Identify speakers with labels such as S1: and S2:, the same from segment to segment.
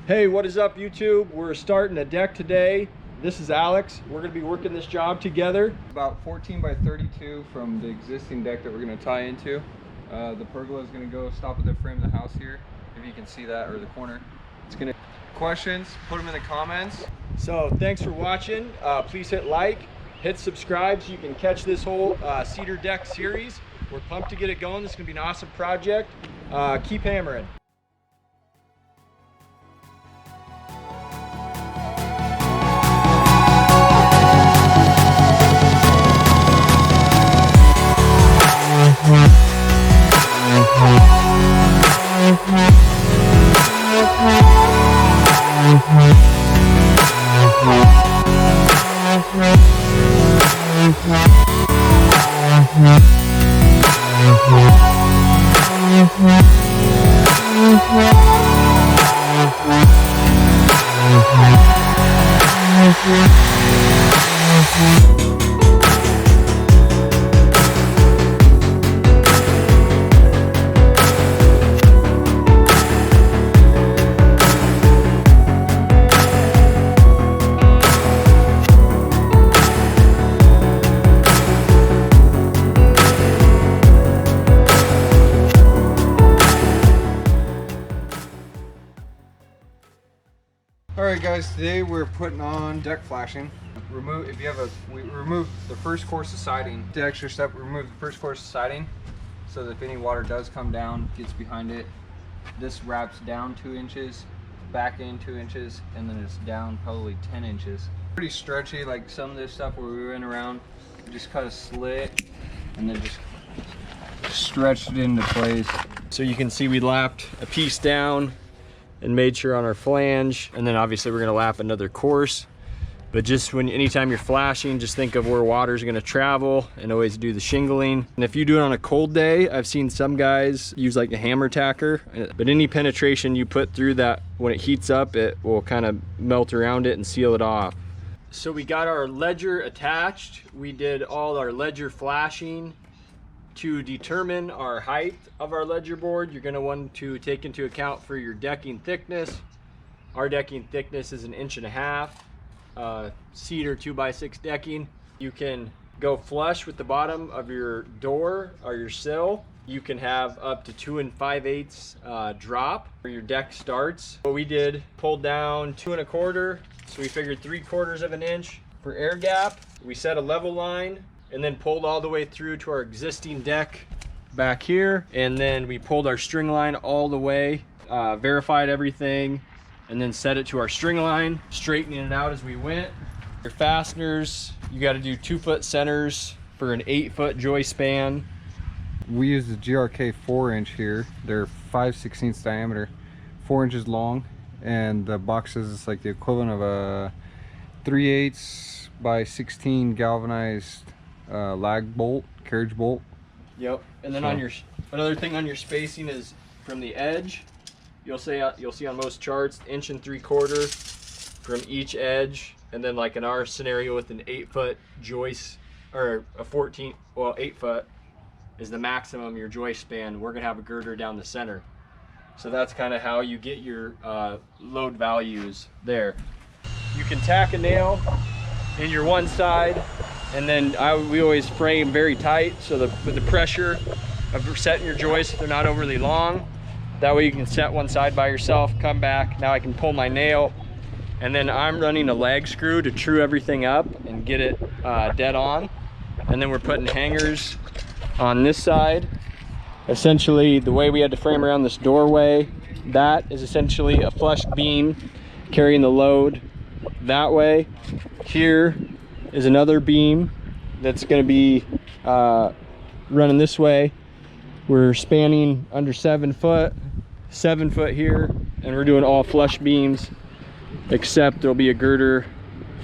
S1: Hey, what is up, YouTube? We're starting a deck today. This is Alex. We're going to be working this job together.
S2: About 14 by 32 from the existing deck that we're going to tie into. The pergola is going to go stop at the frame of the house here, if you can see that, or the corner. It's going to questions, put them in the comments.
S1: So thanks for watching. Please hit like, hit subscribe so you can catch this whole Cedar deck series. We're pumped to get it going. This is going to be an awesome project. Keep hammering.
S2: Alright guys, today we're putting on deck flashing. We remove the first course of siding. The extra step, we remove the first course of siding so that if any water does come down, gets behind it. This wraps down 2 inches, back in 2 inches, and then it's down probably 10 inches. Pretty stretchy, like some of this stuff where we went around, we just cut a slit and then just stretched it into place.
S1: So you can see we lapped a piece down and made sure on our flange, and then obviously we're going to lap another course. But just anytime you're flashing, just think of where water is going to travel and always do the shingling. And if you do it on a cold day, I've seen some guys use like a hammer tacker, but any penetration you put through that, when it heats up, it will kind of melt around it and seal it off. So we got our ledger attached. We did all our ledger flashing. To determine our height of our ledger board, you're going to want to take into account for your decking thickness. Our decking thickness is 1.5 inches, cedar 2x6 decking. You can go flush with the bottom of your door or your sill. You can have up to 2 5/8 drop where your deck starts. What we did, pulled down 2 1/4, so we figured 3/4 of an inch for air gap. We set a level line and then pulled all the way through to our existing deck back here, and then we pulled our string line all the way, verified everything, and then set it to our string line, straightening it out as we went. Your fasteners, you got to do 2-foot centers for an 8-foot joist span.
S2: We use the GRK 4-inch here. They're 5/16 diameter, 4 inches long, and the box is like the equivalent of a 3/8 by 16 galvanized lag bolt, carriage bolt.
S1: Yep. And then on your another thing on your spacing is from the edge. You'll see on most charts 1.75 inches from each edge, and then like in our scenario with an 8-foot joist or a 8 foot is the maximum your joist span. We're gonna have a girder down the center, so that's kind of how you get your load values there. You can tack a nail in your one side, and then we always frame very tight so with the pressure of setting your joists, they're not overly long. That way you can set one side by yourself, come back. Now I can pull my nail, and then I'm running a lag screw to true everything up and get it dead on. And then we're putting hangers on this side. Essentially, the way we had to frame around this doorway, that is essentially a flush beam carrying the load that way. Here is another beam that's going to be running this way. We're spanning under 7 foot, 7 foot here, and we're doing all flush beams, except there'll be a girder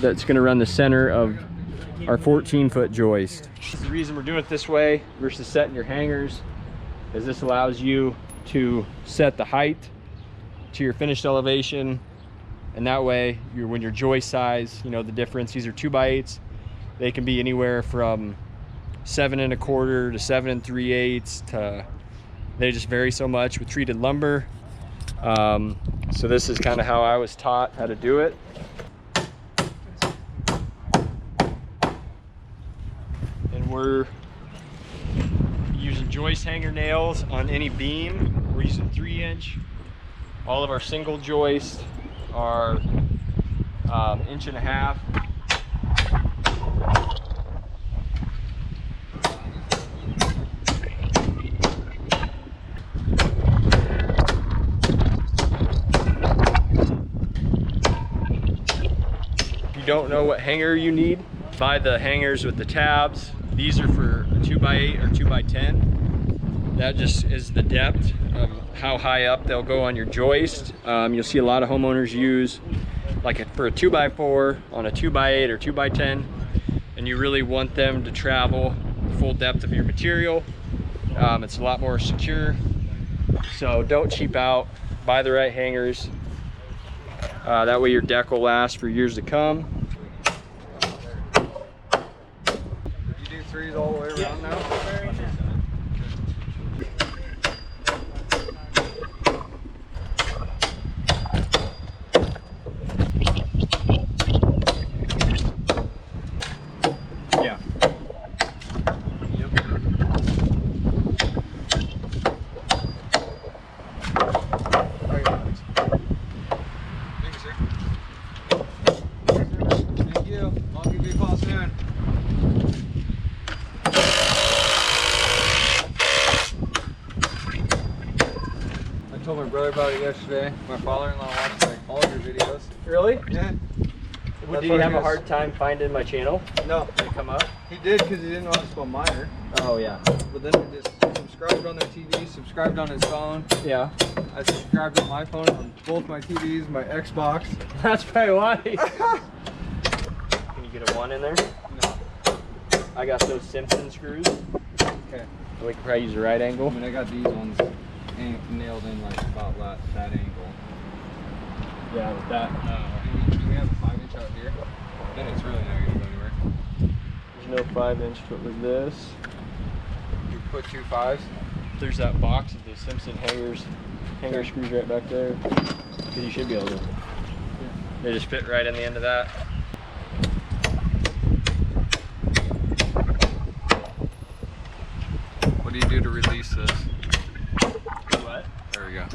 S1: that's going to run the center of our 14-foot joist. The reason we're doing it this way versus setting your hangers is this allows you to set the height to your finished elevation, and that way when your joist size, you know the difference. These are 2x8s. They can be anywhere from 7 1/4 to 7 3/8 to, they just vary so much with treated lumber. So this is kind of how I was taught how to do it. And we're using joist hanger nails on any beam. We're using 3-inch. All of our single joists are 1.5 inches. If you don't know what hanger you need, buy the hangers with the tabs. These are for a 2x8 or 2x10. That just is the depth of how high up they'll go on your joist. You'll see a lot of homeowners use like for a 2x4 on a 2x8 or 2x10, and you really want them to travel the full depth of your material. It's a lot more secure. So don't cheap out, buy the right hangers. That way your deck will last for years to come.
S2: You do 3s all the way around now?
S1: Yeah.
S2: Thank you. I'll give you a call soon. I told my brother about it yesterday. My father-in-law watched like all of your videos.
S1: Really?
S2: Yeah.
S1: Did you have a hard time finding my channel?
S2: No.
S1: Did it come up?
S2: He did because he didn't know how to spell minor.
S1: Oh yeah.
S2: But then he just subscribed on their TV, subscribed on his phone.
S1: Yeah.
S2: I subscribed on my phone, on both my TVs, my Xbox.
S1: That's probably why. Can you get a 1 in there?
S2: No.
S1: I got those Simpson screws.
S2: Okay.
S1: We can probably use the right
S2: I
S1: angle.
S2: mean, I got these ones nailed in like about that angle.
S1: Yeah, with that.
S2: We have a 5-inch out here. Then it's really not going to go anywhere.
S1: There's no 5-inch foot like this.
S2: You put 2 5s.
S1: There's that box of the Simpson hanger screws right back there. Because you should be able to.
S2: Yeah.
S1: They just fit right in the end of that.
S2: What do you do to release this?
S1: What?
S2: There we go.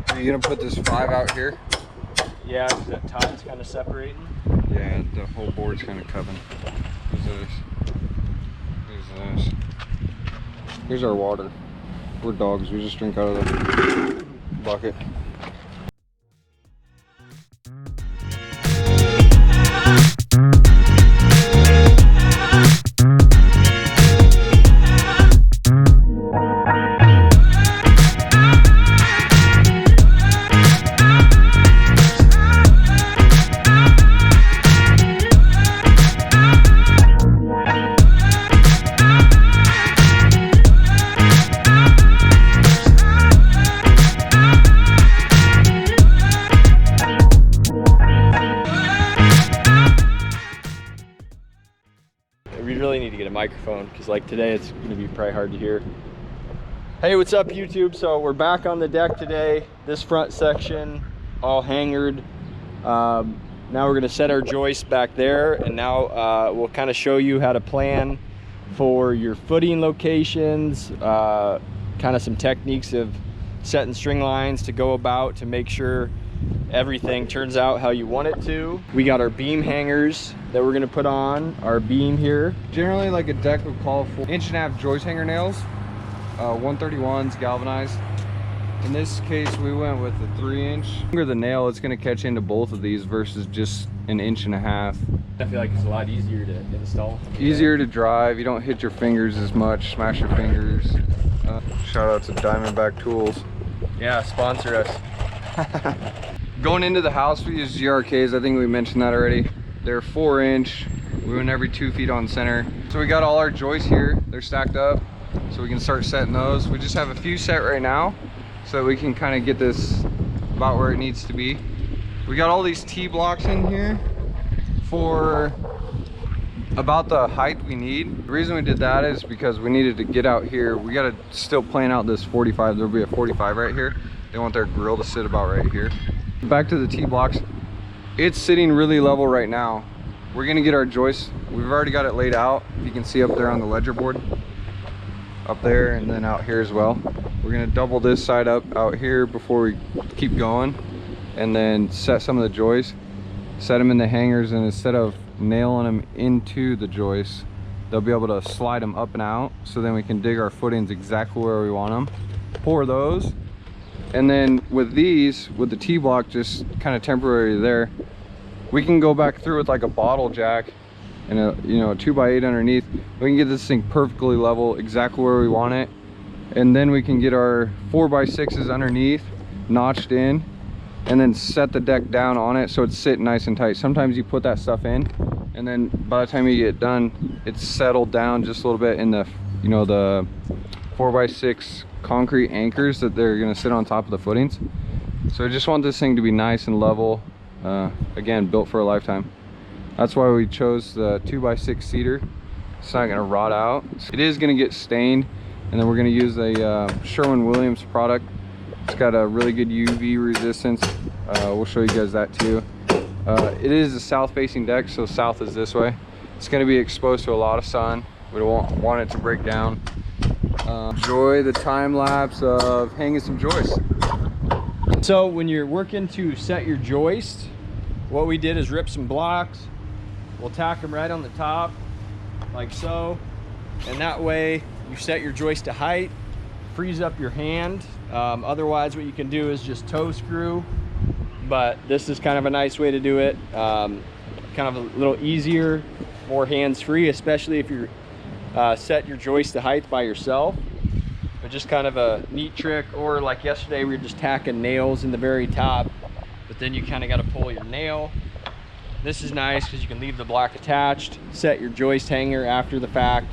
S2: Are you gonna put this 5 out here?
S1: Yeah, because that top's kind of separating.
S2: Yeah, the whole board's kind of cupping. There's this. There's this. Here's our water. We're dogs. We just drink out of the bucket.
S1: We really need to get a microphone because like today it's going to be probably hard to hear. Hey, what's up YouTube? So we're back on the deck today. This front section all hangered. Now we're going to set our joists back there, and now we'll kind of show you how to plan for your footing locations, kind of some techniques of setting string lines to go about to make sure everything turns out how you want it to. We got our beam hangers that we're gonna put on our beam here.
S2: Generally, like a deck would call for 1.5-inch joist hanger nails, 131s galvanized. In this case, we went with the 3-inch. The longer the nail, it's gonna catch into both of these versus just 1.5 inches.
S1: I feel like it's a lot easier to install.
S2: Easier to drive. You don't hit your fingers as much, smash your fingers. Shout out to Diamondback Tools.
S1: Yeah, sponsor us.
S2: Going into the house, we use GRKs. I think we mentioned that already. They're 4-inch. We went every 2 feet on center. So we got all our joists here. They're stacked up, so we can start setting those. We just have a few set right now, so that we can kind of get this about where it needs to be. We got all these T-blocks in here for about the height we need. The reason we did that is because we needed to get out here. We got to still plan out this 45. There'll be a 45 right here. They want their grill to sit about right here. Back to the T-blocks. It's sitting really level right now. We're gonna get our joists. We've already got it laid out. You can see up there on the ledger board. Up there and then out here as well. We're gonna double this side up out here before we keep going. And then set some of the joists. Set them in the hangers, and instead of nailing them into the joists, they'll be able to slide them up and out. So then we can dig our footings exactly where we want them. Pour those. And then with these, with the T-block just kind of temporary there, we can go back through with like a bottle jack and a, you know, a 2x8 underneath. We can get this thing perfectly level, exactly where we want it. And then we can get our 4x6s underneath, notched in, and then set the deck down on it so it's sitting nice and tight. Sometimes you put that stuff in, and then by the time you get done, it's settled down just a little bit in the, you know, the 4x6 concrete anchors that they're gonna sit on top of the footings. So I just want this thing to be nice and level. Again, built for a lifetime. That's why we chose the 2x6 cedar. It's not gonna rot out. It is gonna get stained, and then we're gonna use a Sherwin-Williams product. It's got a really good UV resistance. We'll show you guys that too. It is a south-facing deck, so south is this way. It's gonna be exposed to a lot of sun. We don't want it to break down. Enjoy the time lapse of hanging some joists.
S1: So when you're working to set your joist, what we did is rip some blocks. We'll tack them right on the top, like so. And that way you set your joist to height, frees up your hand. Otherwise what you can do is just toe screw. But this is kind of a nice way to do it. Kind of a little easier, more hands-free, especially if you're set your joist to height by yourself. But just kind of a neat trick. Or like yesterday, we were just tacking nails in the very top, but then you kind of got to pull your nail. This is nice because you can leave the block attached, set your joist hanger after the fact,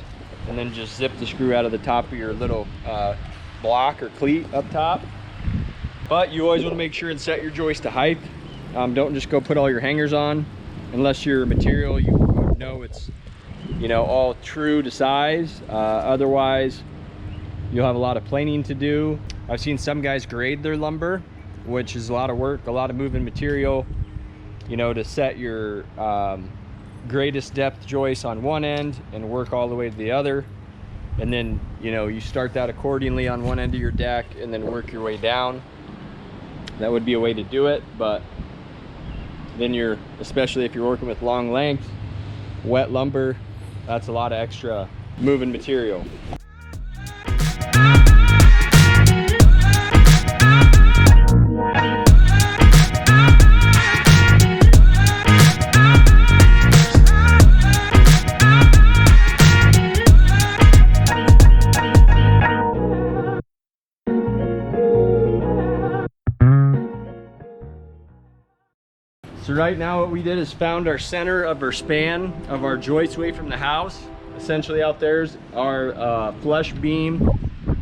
S1: and then just zip the screw out of the top of your little block or cleat up top. But you always want to make sure and set your joist to height. Don't just go put all your hangers on unless your material, you know, it's, you know, all true to size. Otherwise you'll have a lot of planing to do. I've seen some guys grade their lumber, which is a lot of work, a lot of moving material, you know, to set your greatest depth joist on one end and work all the way to the other. And then, you know, you start that accordingly on one end of your deck and then work your way down. That would be a way to do it, but then you're, especially if you're working with long length, wet lumber, that's a lot of extra moving material. So right now what we did is found our center of our span of our joist away from the house. Essentially out there's our flush beam.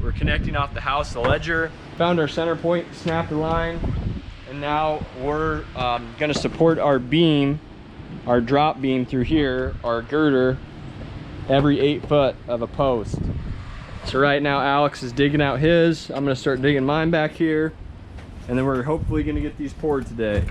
S1: We're connecting off the house, the ledger. Found our center point, snapped the line, and now we're gonna support our beam, our drop beam through here, our girder, every 8 foot of a post. So right now Alex is digging out his. I'm gonna start digging mine back here, and then we're hopefully gonna get these poured today.